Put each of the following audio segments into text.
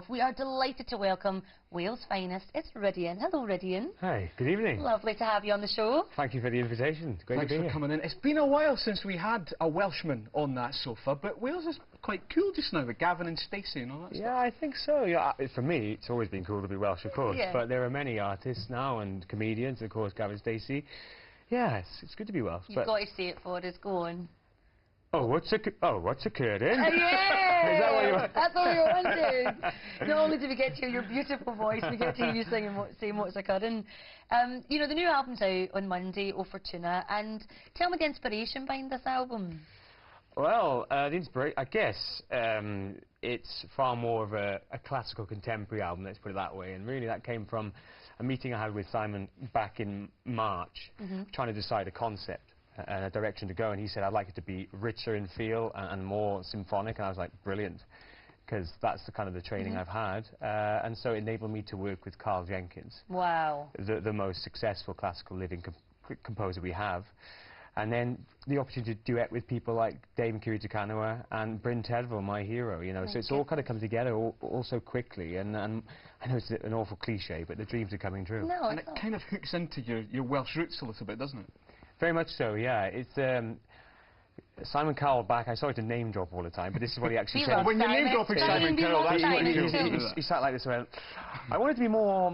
off, we are delighted to welcome Wales' finest. It's Rhydian. Hello, Rhydian. Hi, good evening. Lovely to have you on the show. Thank you for the invitation. It's great Thanks to be for here. coming in. It's been a while since we had a Welshman on that sofa, but Wales is quite cool just now with Gavin and Stacey and all that stuff. Yeah, I think so. Yeah, for me, it's always been cool to be Welsh, of course. Yeah. But there are many artists now and comedians, of course, Gavin Stacey. Yeah, it's good to be Welsh. You've got to say it for us. Go on. Oh, what's occurring? Yeah! Is that what you want? That's what we wanted. Not only do we get to hear your beautiful voice, we get to hear you saying what's occurring. You know, the new album's out on Monday, O Fortuna, and tell me the inspiration behind this album. Well, the inspiration, I guess, it's far more of a classical contemporary album, let's put it that way, and really that came from a meeting I had with Simon back in March, trying to decide a concept and a direction to go, and he said I'd like it to be richer in feel and more symphonic, and I was like, brilliant, because that's the kind of the training I've had, and so it enabled me to work with Carl Jenkins. Wow. The most successful classical living composer we have. And then the opportunity to duet with people like Dame Kiritakanawa and Bryn Terfel, my hero, you know. So it's all kind of come together all so quickly. And I know it's an awful cliche, but the dreams are coming true. No, and it kind of hooks into your Welsh roots a little bit, doesn't it? Very much so, yeah. It's Simon Cowell back. I sorry to name drop all the time, but this is what he actually said. When you name dropping Simon Cowell, that's what he sat like this and went, I want it to be more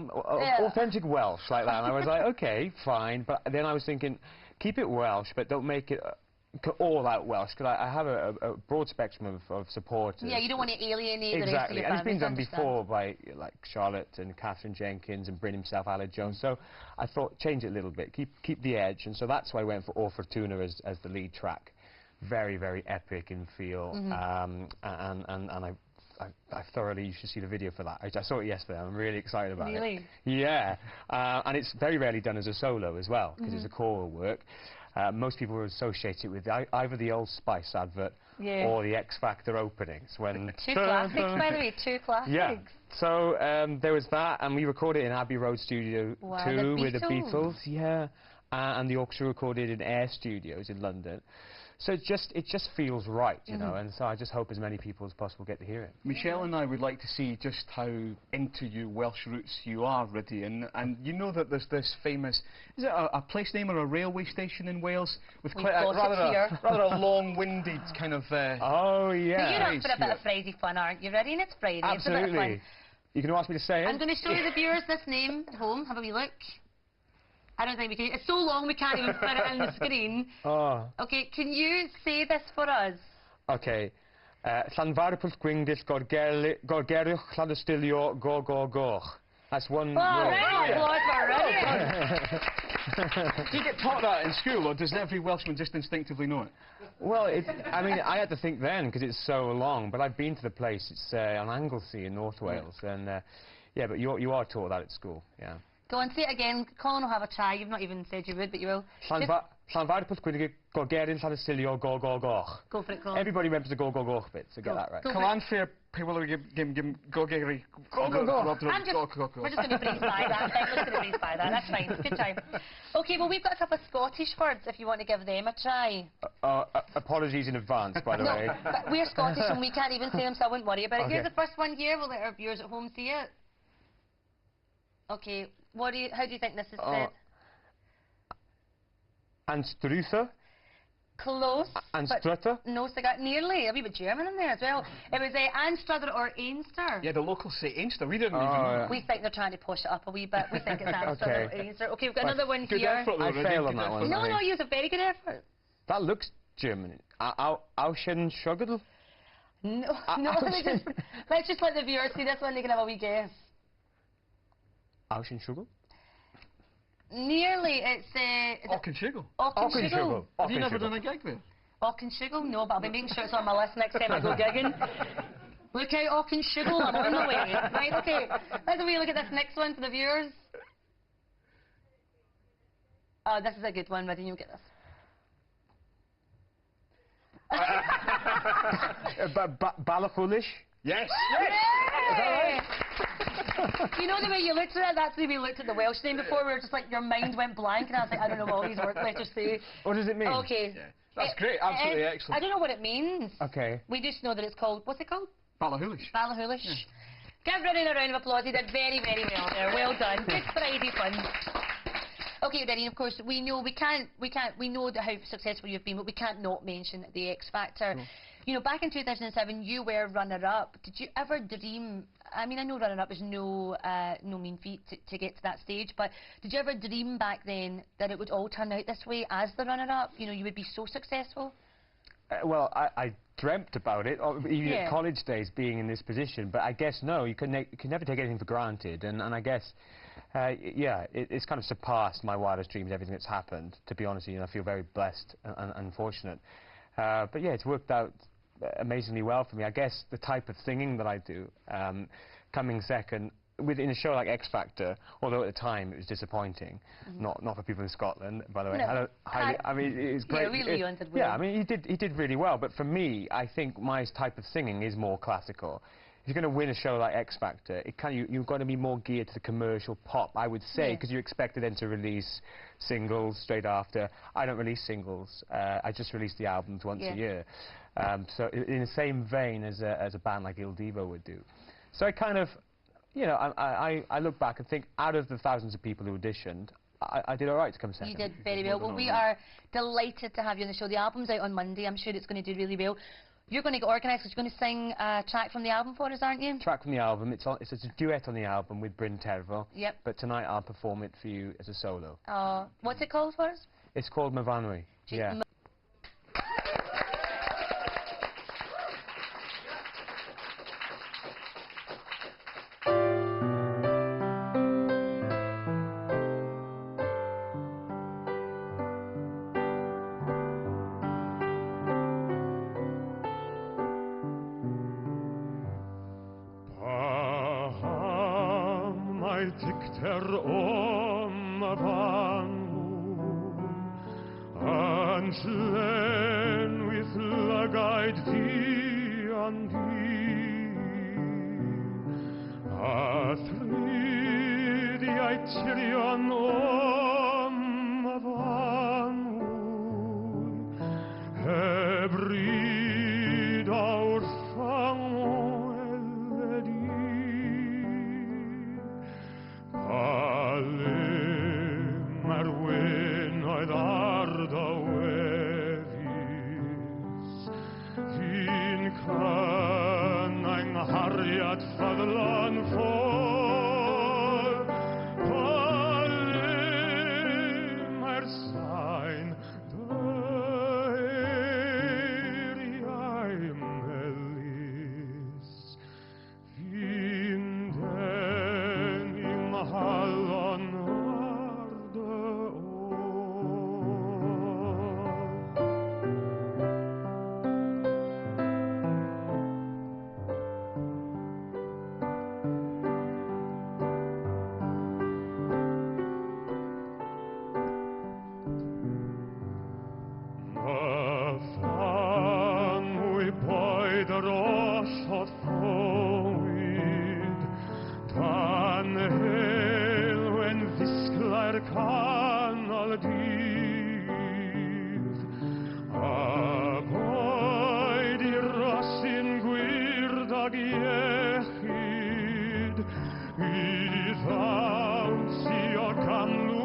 authentic Welsh, like that. And I was like, okay, fine. But then I was thinking, keep it Welsh, but don't make it all out Welsh, because I have a broad spectrum of supporters. Yeah, you don't want to alienate the rest of exactly, your and it's been done family, before by like Charlotte and Catherine Jenkins and Bryn himself, Aled Jones. So I thought change it a little bit, keep the edge, and so that's why I went for O Fortuna as the lead track. Very, very epic in feel, and I thoroughly, you should see the video for that. I saw it yesterday. I'm really excited about it. Really? Yeah, and it's very rarely done as a solo as well, because it's a choral work. Most people will associate it with either the Old Spice advert or the X Factor openings. When two classics, by the way, two classics. Yeah. So there was that, and we recorded it in Abbey Road Studio 2 with the Beatles. Yeah, and the orchestra recorded in Air Studios in London. So it just feels right, you know, and so I just hope as many people as possible get to hear it. Michelle and I would like to see just how into your Welsh roots you are, Rhydian, and you know that there's this famous, is it a place name or a railway station in Wales with quite rather a long-winded kind of... oh, yeah. But you're up for a bit of Friday fun, aren't you, Rhydian? It's Friday. Absolutely. It's a bit of fun. You can ask me to say it. I'm going to show you the viewers this name at home. Have a wee look. I don't think we can. It's so long we can't even fit it on the screen. Oh. Okay, can you say this for us? Okay. Llanfairpwll Gwyngyll Gorgeriwch Llandystilio Go Go Goch. That's one word. Right, Do you get taught that in school, or does every Welshman just instinctively know it? Well, I mean, I had to think then, because it's so long, but I've been to the place. It's on Anglesey in North Wales, and yeah, but you are taught that at school, yeah. Go on, say it again. Colin will have a try. You've not even said you would, but you will. Llanfairpwll Gwyngyll Gorgeriwch Llandystilio Go Go Goch. Go for it, Colin. Everybody remembers the Go Go Goch bit, so get that right. Calanfair, people are go Gary. We're just going to breeze by that. We're just going to breeze by that. That's fine. Good time. Okay, well, we've got a couple of Scottish words if you want to give them a try. Apologies in advance, by the way. But we're Scottish and we can't even say them, so I wouldn't worry about it. Okay. Here's the first one here. We'll let our viewers at home see it. Okay, how do you think this is said? Anstruther? Close. Anstrutter? No, so I got nearly. A wee bit German in there as well. It was Anstruther or Einster. Yeah, the locals say Einster. We didn't even know. We think they're trying to push it up a wee bit. We think it's Anstruther or Einster. Okay, we've got another one good here. Effort, though, I failed on that one. No, you used a very good effort. That looks German. Auschenschugel? No, let's just let the viewers see this one. They can have a wee guess. Auschenschugel? Nearly, it's Auchenshugel. Auchenshugel. Have you never done a gig there? Auchenshugel? No, but I'll be making sure it's on my list next time I go gigging. Look out, Auchenshugel, I'm on the way. Right, okay. Let's have a wee look at this next one for the viewers. Oh, this is a good one, Rhydian, you'll get this. Balafoolish? Yes. Yes! You know the way you looked at it? That's the way we looked at the Welsh name before. We were just like, your mind went blank, and I was like, I don't know what all these word letters say. What does it mean? Okay. Yeah. That's great, absolutely excellent. I don't know what it means. Okay. We just know that it's called, what's it called? Balahoolish. Balahoolish. Yeah. Give Rhydian a round of applause. He did very, very well there. Well done. Good Friday fun. Okay, Rhydian, of course, we know that how successful you've been, but we can't not mention the X Factor. No. You know, back in 2007, you were runner-up. Did you ever dream? I mean, I know runner-up is no mean feat to get to that stage, but did you ever dream back then that it would all turn out this way as the runner-up? You know, you would be so successful. Well, I dreamt about it, even at college days, being in this position. But I guess no, you can never take anything for granted, and I guess. Yeah, it's kind of surpassed my wildest dreams, everything that's happened, to be honest with you, and I feel very blessed and fortunate. But yeah, it's worked out amazingly well for me. I guess the type of singing that I do, coming second, within a show like X Factor, although at the time it was disappointing, not for people in Scotland, by the way. No. I mean, it's great. Yeah, really did well. Yeah, I mean, he did really well, but for me, I think my type of singing is more classical. If you're going to win a show like X Factor, you've got to be more geared to the commercial pop, I would say, because you expected them to release singles straight after. I don't release singles. I just release the albums once a year. So in the same vein as a band like Il Divo would do. So I kind of, you know, I look back and think, out of the thousands of people who auditioned, I did all right to come second. You did very well. Well, we are delighted to have you on the show. The album's out on Monday. I'm sure it's going to do really well. You're going to get organised because you're going to sing a track from the album for us, aren't you? Track from the album. It's a duet on the album with Bryn Terfel. Yep. But tonight I'll perform it for you as a solo. What's it called for us? It's called Myfanwy. Yeah. Dicter Myfanwy, and then with lagide thee and thee, a three I tyrion Myfanwy, hebrid our Harriet Fatherland for my sign, I'm Ellis, Vinden in Halland. Come